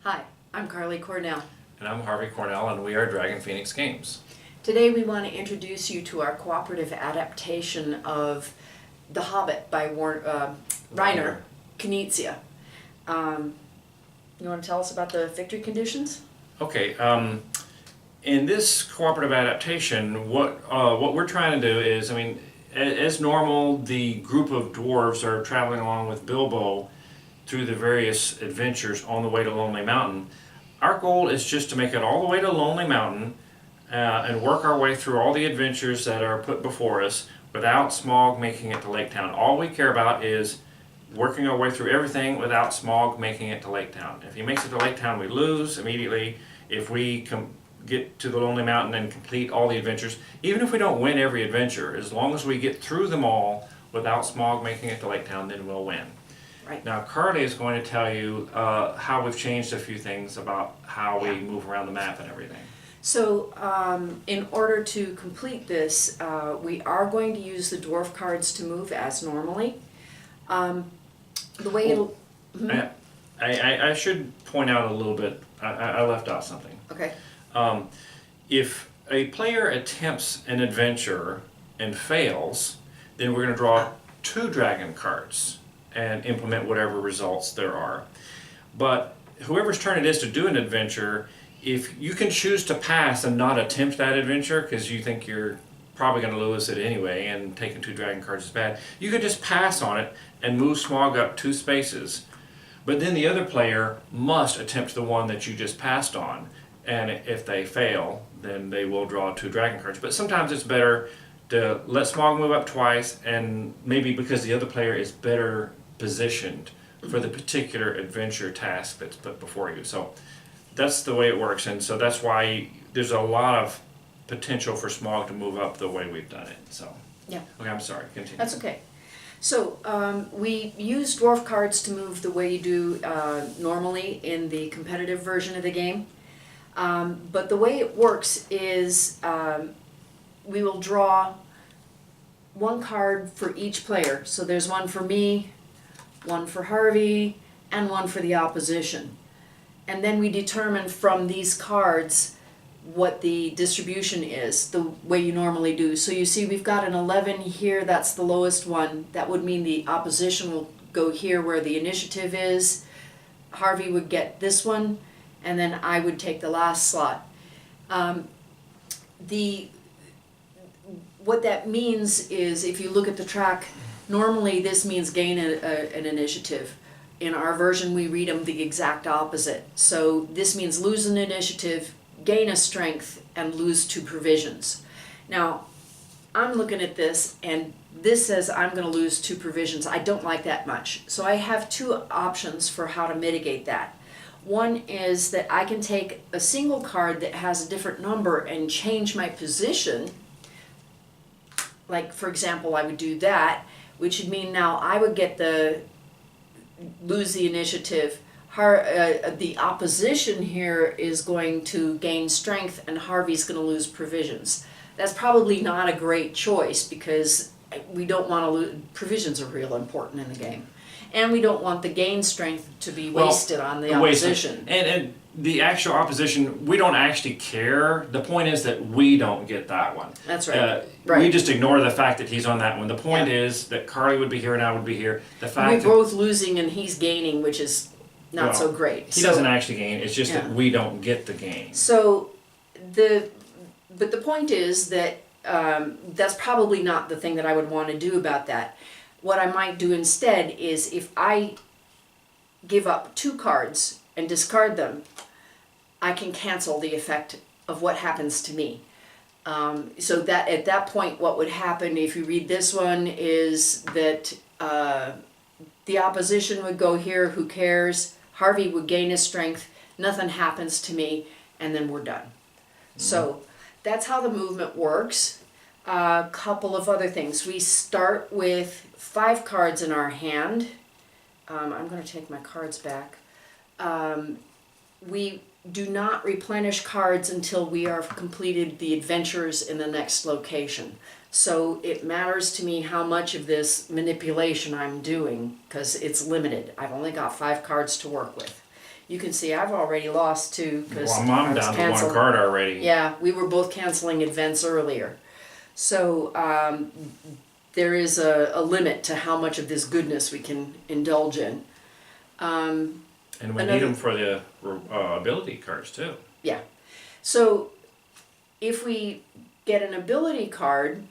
Hi, I'm Carly Cornell. And I'm Harvey Cornell, and we are Dragon Phoenix Games. Today we want to introduce you to our cooperative adaptation of The Hobbit by Reiner Knizia. You want to tell us about the victory conditions? Okay, in this cooperative adaptation, what we're trying to do is, as normal, the group of dwarves are traveling along with Bilbo through the various adventures on the way to Lonely Mountain. Our goal is just to make it all the way to Lonely Mountain and work our way through all the adventures that are put before us without Smaug making it to Laketown. All we care about is working our way through everything without Smaug making it to Laketown. If he makes it to Laketown, we lose immediately. If we get to the Lonely Mountain and complete all the adventures, even if we don't win every adventure, as long as we get through them all without Smaug making it to Laketown, then we'll win. Right. Now Carly is going to tell you how we've changed a few things about how we move around the map and everything. So, in order to complete this, we are going to use the dwarf cards to move as normally. The way it'll... I should point out a little bit, I left out something. Okay. If a player attempts an adventure and fails, then we're going to draw 2 dragon cards and implement whatever results there are. But whoever's turn it is to do an adventure, if you can choose to pass and not attempt that adventure because you think you're probably going to lose it anyway and taking 2 dragon cards is bad, you can just pass on it and move Smaug up 2 spaces. But then the other player must attempt the one that you just passed on, and if they fail, then they will draw 2 dragon cards. But sometimes it's better to let Smaug move up twice, and maybe because the other player is better positioned for the particular adventure task that's put before you. So that's the way it works, and so that's why there's a lot of potential for Smaug to move up the way we've done it. So Yeah. Okay, I'm sorry, continue. That's okay. So, we use dwarf cards to move the way you do normally in the competitive version of the game. But the way it works is we will draw 1 card for each player. So there's one for me, 1 for Harvey, and 1 for the opposition. And then we determine from these cards what the distribution is, the way you normally do. So you see we've got an 11 here, that's the lowest one. That would mean the opposition will go here where the initiative is. Harvey would get this one, and then I would take the last slot. What that means is, if you look at the track, normally this means gain an initiative. In our version we read them the exact opposite. So this means lose an initiative, gain a strength, and lose 2 provisions. Now, I'm looking at this, and this says I'm going to lose 2 provisions. I don't like that much. So I have 2 options for how to mitigate that. One is that I can take a single card that has a different number and change my position. Like, for example, I would do that, which would mean now I would get lose the initiative. The opposition here is going to gain strength, and Harvey's going to lose provisions. That's probably not a great choice because we don't want to lose. Provisions are real important in the game, and we don't want the gain strength to be wasted on the opposition. And the actual opposition, we don't actually care. The point is that we don't get that one. That's right. We just ignore the fact that he's on that one. The point is that Carly would be here and I would be here. The fact we're both losing and he's gaining, which is not so great. He doesn't actually gain. It's just that we don't get the gain. So but the point is that that's probably not the thing that I would want to do about that. What I might do instead is, if I give up 2 cards and discard them, I can cancel the effect of what happens to me. So that at that point, what would happen if you read this one is that the opposition would go here, who cares? Harvey would gain his strength, nothing happens to me, and then we're done. So that's how the movement works. A couple of other things. We start with 5 cards in our hand. I'm going to take my cards back. We do not replenish cards until we are completed the adventures in the next location. So it matters to me how much of this manipulation I'm doing, because it's limited. I've only got 5 cards to work with. You can see I've already lost 2 because Well, I'm down to 1 card already. Yeah, we were both canceling events earlier. So there is a limit to how much of this goodness we can indulge in. And we need them for the ability cards too. Yeah. So if we get an ability card,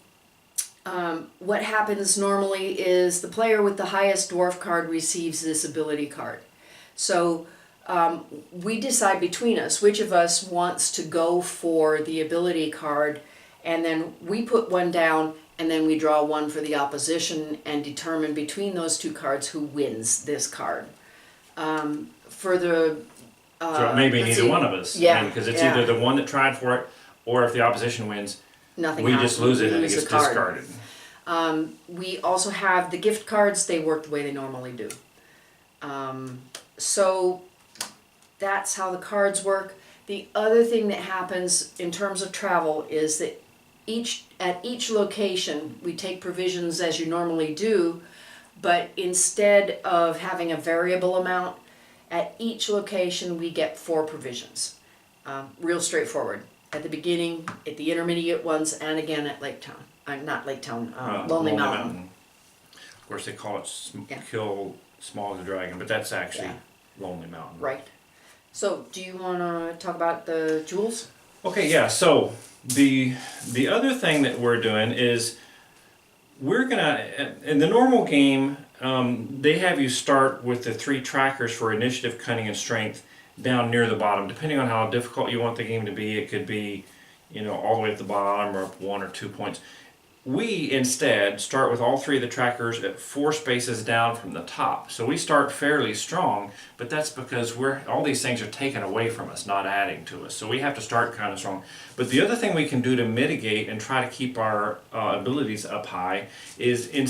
what happens normally is the player with the highest dwarf card receives this ability card. So we decide between us which of us wants to go for the ability card, and then we put one down, and then we draw one for the opposition and determine between those 2 cards who wins this card. For the So it may be neither one of us. Yeah, Because it's either the one that tried for it, or if the opposition wins, nothing we happens. just lose it and it lose gets the card. discarded. We also have the gift cards. They work the way they normally do. So that's how the cards work. The other thing that happens in terms of travel is that at each location we take provisions as you normally do, but instead of having a variable amount, at each location we get 4 provisions. Real straightforward. At the beginning, at the intermediate ones, and again at Laketown. Not Laketown, Lonely Mountain. Of course, they call it Yeah. Kill Smaug the Dragon, but that's actually Yeah. Lonely Mountain. Right. So, do you want to talk about the jewels? Okay, yeah. So the other thing that we're doing is we're gonna in the normal game. They have you start with the 3 trackers for initiative, cunning, and strength down near the bottom. Depending on how difficult you want the game to be, it could be, all the way at the bottom or up 1 or 2 points. We instead start with all 3 of the trackers at 4 spaces down from the top. So we start fairly strong, but that's because all these things are taken away from us, not adding to us. So we have to start kind of strong. But the other thing we can do to mitigate and try to keep our abilities up high is in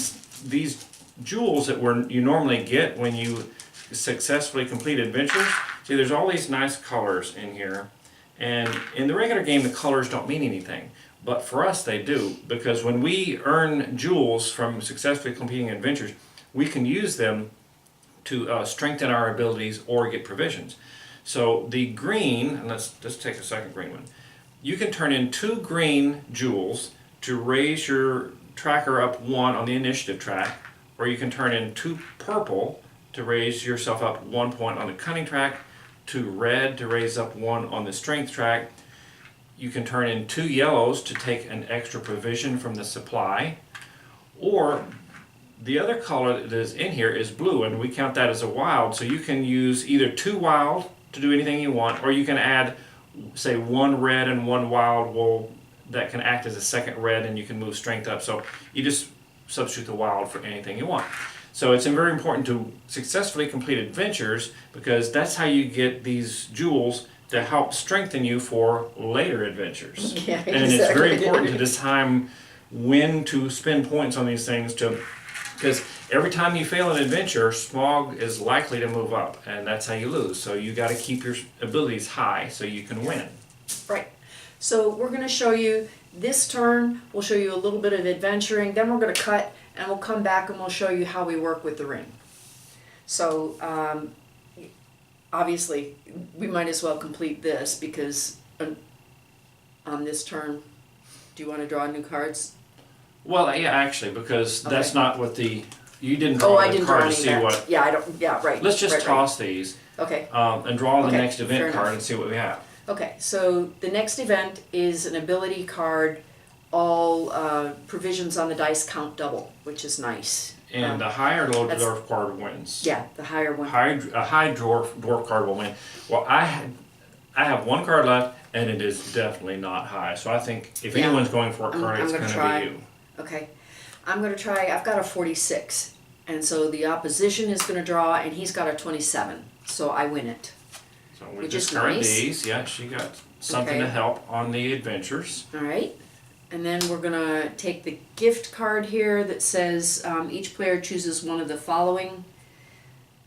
these jewels that you normally get when you successfully complete adventures. See, there's all these nice colors in here, and in the regular game the colors don't mean anything, but for us they do, because when we earn jewels from successfully completing adventures, we can use them to strengthen our abilities or get provisions. So the green, and let's take the second green one, you can turn in 2 green jewels to raise your tracker up 1 on the initiative track, or you can turn in 2 purple to raise yourself up 1 point on the cunning track, 2 red to raise up 1 on the strength track. You can turn in 2 yellows to take an extra provision from the supply, or the other color that is in here is blue, and we count that as a wild, so you can use either 2 wild to do anything you want, or you can add, say, 1 red and 1 wild wool that can act as a second red, and you can move strength up. So you just substitute the wild for anything you want. So it's very important to successfully complete adventures, because that's how you get these jewels to help strengthen you for later adventures. Yeah, and exactly. it's very important to decide when to spend points on these things, because every time you fail an adventure, Smaug is likely to move up, and that's how you lose. So you got to keep your abilities high so you can win. Right. So we're going to show you this turn. We'll show you a little bit of adventuring. Then we're going to cut, and we'll come back and we'll show you how we work with the ring. So obviously, we might as well complete this, because on this turn, do you want to draw new cards? Well, yeah, actually, because that's Okay. not what you didn't draw I the didn't draw card to any see of that. what. Yeah, I don't. Yeah, right. Let's just right, toss these Okay. and draw the Okay, next fair event enough. card and see what we have. Okay. So the next event is an ability card. All provisions on the dice count double, which is nice. And the higher low that's- dwarf card wins. Yeah, the higher one. A high dwarf card will win. Well, I have 1 card left, and it is definitely not high. So I think if Yeah. anyone's going for a I'm card, it's gonna going try. to be you. Okay. I'm going to try, I've got a 46. And so the opposition is going to draw, and he's got a 27. So I win it. So we Which is discard nice. these. Yeah, she got something Okay. to help on the adventures. All right. And then we're going to take the gift card here that says each player chooses one of the following.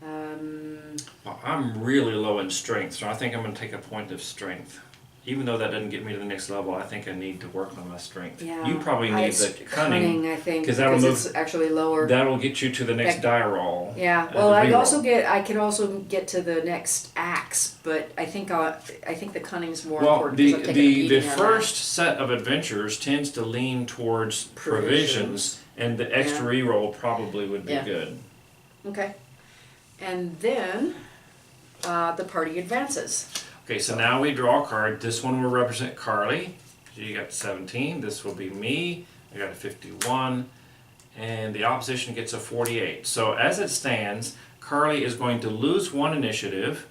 Well, I'm really low in strength, so I think I'm going to take a point of strength. even though that doesn't get me to the next level, I think I need to work on my strength. Yeah. You probably need It's the cunning. I think, 'cause that'll because it's actually lower. That'll get you to the next Heck, die roll. Yeah, the well, I reroll. could also get to the next axe, but I think the cunning's more Well, important because I'm taking a the beating on that. first set of adventures tends to lean towards provisions, and the extra reroll probably would be Yeah. good. Okay, and then the party advances. Okay, so now we draw a card. This one will represent Carly. You got 17. This will be me. I got a 51. And the opposition gets a 48. So as it stands, Carly is going to lose 1 initiative.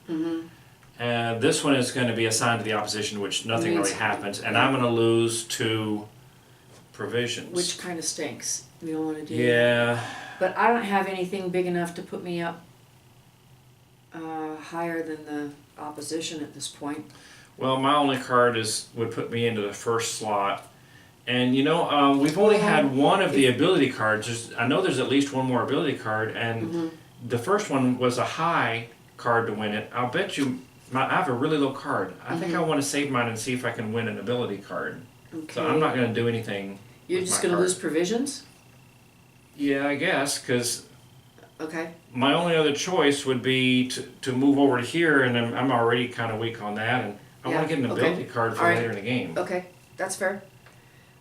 And this one is going to be assigned to the opposition, which nothing really happens. And I'm going to lose 2 provisions. Which kind of stinks. We don't want to do that. Yeah. But I don't have anything big enough to put me up higher than the opposition at this point. Well, my only card would put me into the first slot. And you know, we've only had one of the ability cards. I know there's at least one more ability card, and the first one was a high card to win it. I'll bet you, I have a really low card. I think I want to save mine and see if I can win an ability card. Okay. So I'm not going to do anything. You're with just my going to card. lose provisions? Yeah, I guess, because Okay. my only other choice would be to move over to here, and I'm already kind of weak on that, and I want to get an ability card for All right. later in the game. Okay, that's fair.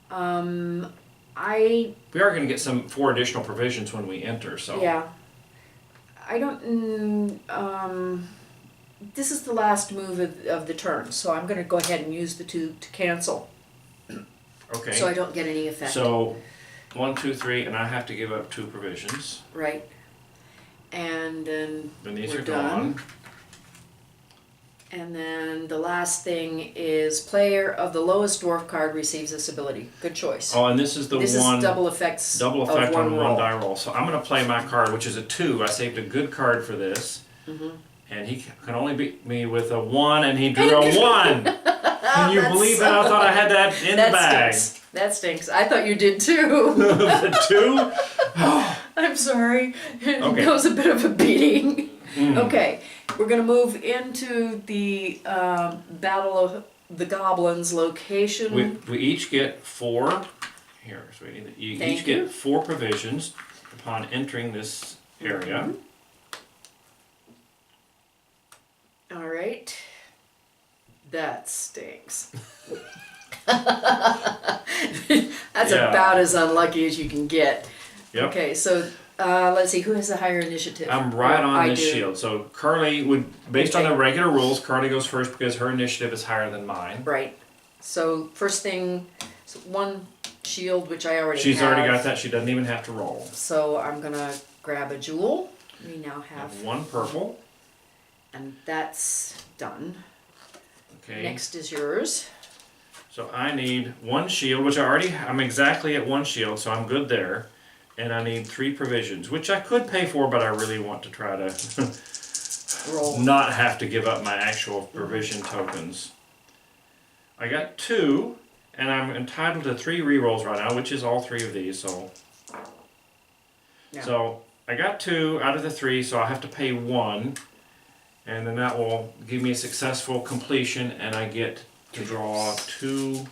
We are going to get 4 additional provisions when we enter, so. Yeah. I don't, this is the last move of the turn, so I'm gonna go ahead and use the 2 to cancel, Okay. so I don't get any effect. So, 1, 2, 3, and I have to give up 2 provisions. Right. And then Then these we're are done. gone. And then the last thing is player of the lowest dwarf card receives this ability. Good choice. Oh, and this is the This one is double effects double of effect on roll. one die roll. So I'm going to play my card, which is a 2. I saved a good card for this. And he can only beat me with a 1, and he drew a 1. Can you believe that? I thought I had that in the bag. Stinks. That stinks. I thought you did too. The 2? I'm sorry. Okay. That was a bit of a beating. Okay, we're gonna move into the Battle of the Goblins location. We each get 4. Here, sweetie. You Thank each you. get 4 provisions upon entering this area. All right. That stinks. That's about as unlucky as you can get. Yep. Okay, so let's see, who has the higher initiative? I'm right on I this do. shield. So Carly would, based on Okay. the regular rules, Carly goes first because her initiative is higher than mine. Right. So first thing, 1 shield, which I already She's have. already got that. She doesn't even have to roll. So I'm gonna grab a jewel. We now I have have, 1 purple. and that's done. Okay. Next is yours. So I need 1 shield, which I'm exactly at 1 shield, so I'm good there. And I need 3 provisions, which I could pay for, but I really want to try to Roll. not have to give up my actual provision tokens. I got 2, and I'm entitled to 3 rerolls right now, which is all 3 of these. So, Yeah. so I got 2 out of the 3, so I have to pay 1, and then that will give me a successful completion, and I get to draw 2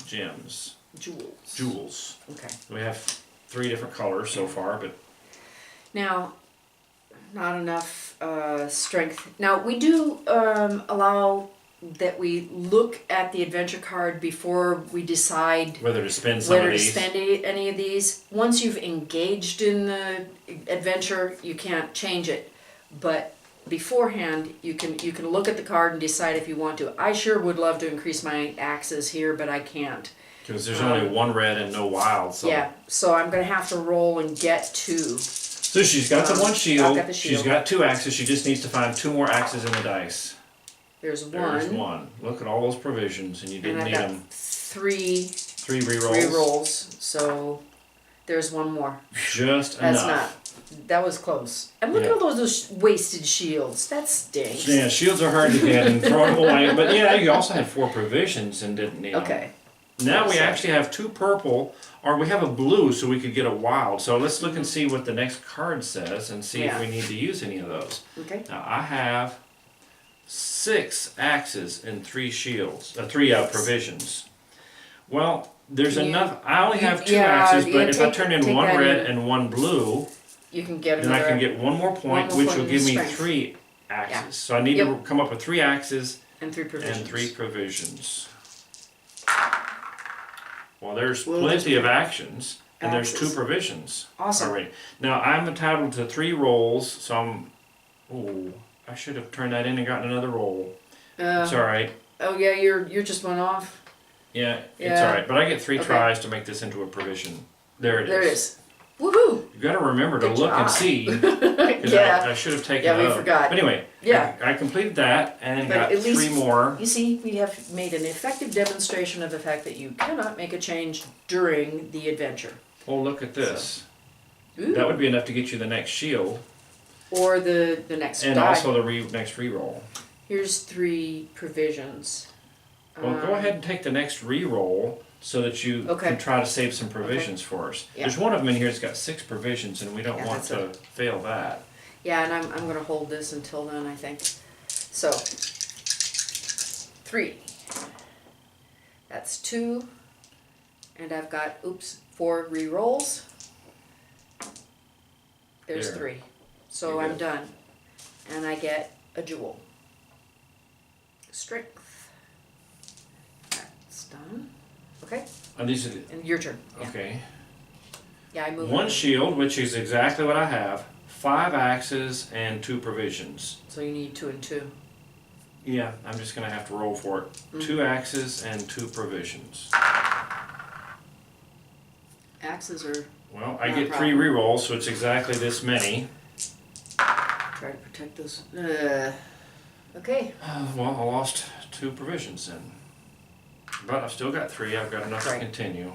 gems, Jewels. jewels. Okay. We have 3 different colors so far, but Now, not enough strength. Now, we do allow that we look at the adventure card before we decide whether to spend some whether of to these. spend any of these. Once you've engaged in the adventure, you can't change it. But beforehand, you can look at the card and decide if you want to. I sure would love to increase my axes here, but I can't. Because there's only 1 red and no wild. So. Yeah, so I'm gonna have to roll and get 2. So she's got the 1 shield. I've got the shield. She's got 2 axes. She just needs to find 2 more axes in the dice. There's 1. There's 1. Look at all those provisions, and you And didn't I've need got them. 3 3 rerolls. rolls, so there's 1 more. Just That's enough. that was close. And look Yeah. at all those wasted shields. That stinks. Yeah, shields are hard to get and throw them away. But yeah, you also had 4 provisions and didn't need them. Okay. Now we actually have 2 purple, or we have a blue, so we could get a wild. So let's look and see what the next card says and see if Yeah. we need to use any of those. Okay. Now I have 6 axes and 3 shields, 3 provisions. Well, there's Can you- enough. I only have 2 yeah, axes, but yeah, if I take- turn in take 1 that red in. and 1 blue, You can get then another. I can get 1 more point, more which point will in give me strength. 3 axes. Yeah. So I need Yep. to come up with 3 axes and 3 provisions. and 3 provisions. Well, there's Well, plenty there's of actions, and there's 2 axes. provisions. Awesome. Already. Now I'm entitled to 3 rolls, so I'm. Oh, I should have turned that in and gotten another roll. It's all right. Oh yeah, you're just one off. Yeah, it's Yeah. all right. But I get 3 Okay. tries to make this into a provision. There it is. There it is. Woohoo! You got to remember to Good look and job. see. 'Cause Yeah. I should have taken Yeah, it we up. forgot. But anyway, Yeah. I completed that and But got at least- 3 more. You see, we have made an effective demonstration of the fact that you cannot make a change during the adventure. Oh, look at this. Ooh. That would be enough to get you the next shield Or the next and die. also the next reroll. Here's 3 provisions. Well, go ahead and take the next reroll so that you Okay. can try to save some provisions for us. Yeah. There's one of them in here that's got 6 provisions, and we don't Yeah, want that's to fail that. Yeah, and I'm going to hold this until then, I think. So, 3. That's 2. And I've got, 4 re-rolls. There's There. 3. So You're I'm good. done. And I get a jewel. Strength. That's done. Okay, And these are and your turn. Yeah, okay. yeah I move 1 on. shield, which is exactly what I have. 5 axes and 2 provisions. So you need 2 and 2. Yeah, I'm just gonna have to roll for it. Mm. 2 axes and 2 provisions. Axes are Well, I Not a get 3 problem. rerolls, so it's exactly this many. try to protect those. Okay. Well, I lost 2 provisions then. But I've still got 3. I've got enough Right. to continue.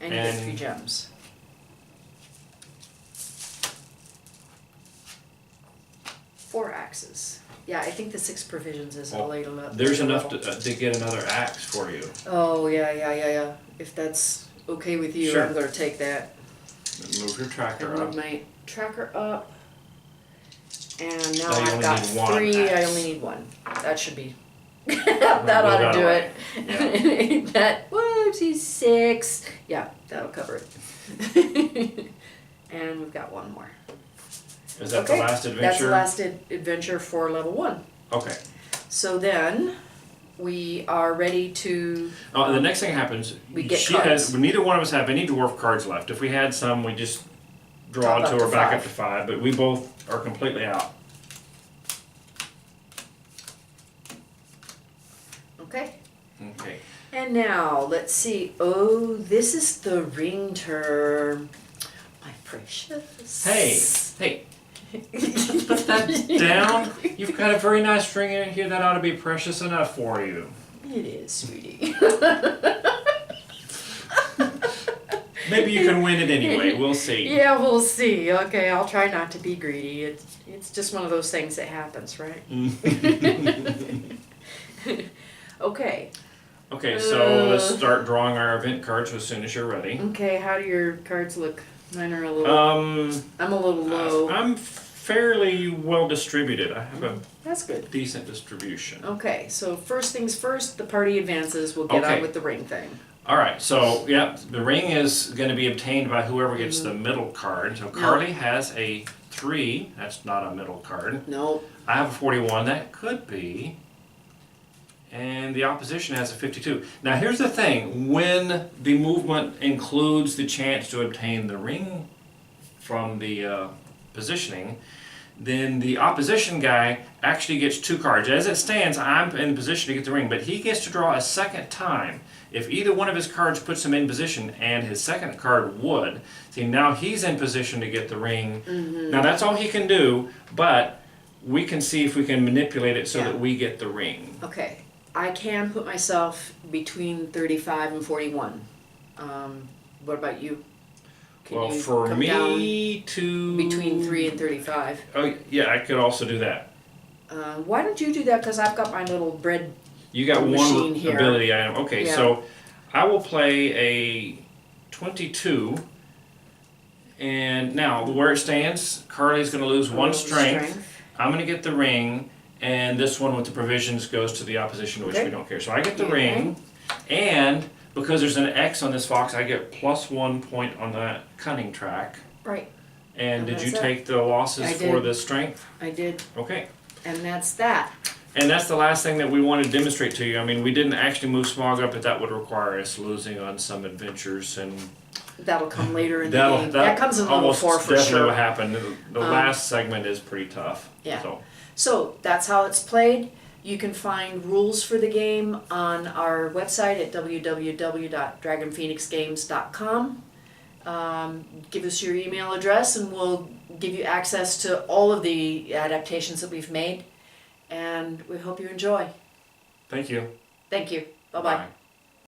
And you get And- 3 gems. Four axes. Yeah, I think the 6 provisions is Well, a little. There's enough level. to get another axe for you. Oh yeah. If that's okay with you, Sure. I'm gonna take that. Move your tracker And up. move my tracker up. And now Now you I've only got need 1 3. I axe. only need 1. That should be. Move that ought that to do away. it. That whoopsie 6. Yeah, that'll cover it. And we've got 1 more. Is that Okay, the last That's the adventure? last adventure for level 1. Okay. So then we are ready to. The next thing happens, We get cards. neither one of us have any dwarf cards left. If we had some, we just draw Top up until to we're back 5. up to 5, but we both are completely out. Okay. Okay. And now let's see. Oh, this is the ring term. My precious. Hey, put that down. You've got a very nice ring in here that ought to be precious enough for you. It is, sweetie. Maybe you can win it anyway. We'll see. Yeah, we'll see. Okay, I'll try not to be greedy. It's just one of those things that happens, right? Okay. Okay, so let's start drawing our event cards as soon as you're ready. Okay, how do your cards look? Mine are a little. Um, I'm a little low. I'm fairly well distributed. I have a That's good. decent distribution. Okay, so first things first, the party advances. We'll get Okay. on with the ring thing. All right, so yeah, the ring is going to be obtained by whoever gets the middle card. So Carly has a 3. That's not a middle card. No. I have a 41. That could be. And the opposition has a 52. Now here's the thing. When the movement includes the chance to obtain the ring from the positioning, then the opposition guy actually gets 2 cards. As it stands, I'm in position to get the ring, but he gets to draw a second time. If either one of his cards puts him in position, and his second card would, see, now he's in position to get the ring. Now that's all he can do, but we can see if we can manipulate it so Yeah. that we get the ring. Okay. I can put myself between 35 and 41. What about you? Can Well, you for come me to... down between 3 and 35? Oh, yeah, I could also do that. Why don't you do that? Because I've got my little bread. You got Machine one here. ability item. Okay, Yeah. so I will play a 22. And now, where it stands, Carly's going to lose 1 strength. I'm going to get the ring. and this one with the provisions goes to the opposition, which Okay. we don't care. So I get the Okay. ring, and because there's an X on this fox, I get +1 point on that cunning track. Right, And And did you that's it. take the losses I for did. the strength? I did, Okay. and that's that. And that's the last thing that we want to demonstrate to you. I mean, we didn't actually move Smaug up, but that would require us losing on some adventures, and That'll come later in the game. That comes in level almost 4 for definitely sure. what happened. The last segment is pretty tough. Yeah. So, So that's how it's played. You can find rules for the game on our website at www.dragonphoenixgames.com. Give us your email address and we'll give you access to all of the adaptations that we've made. And we hope you enjoy. thank you. Thank you. Bye-bye. Bye.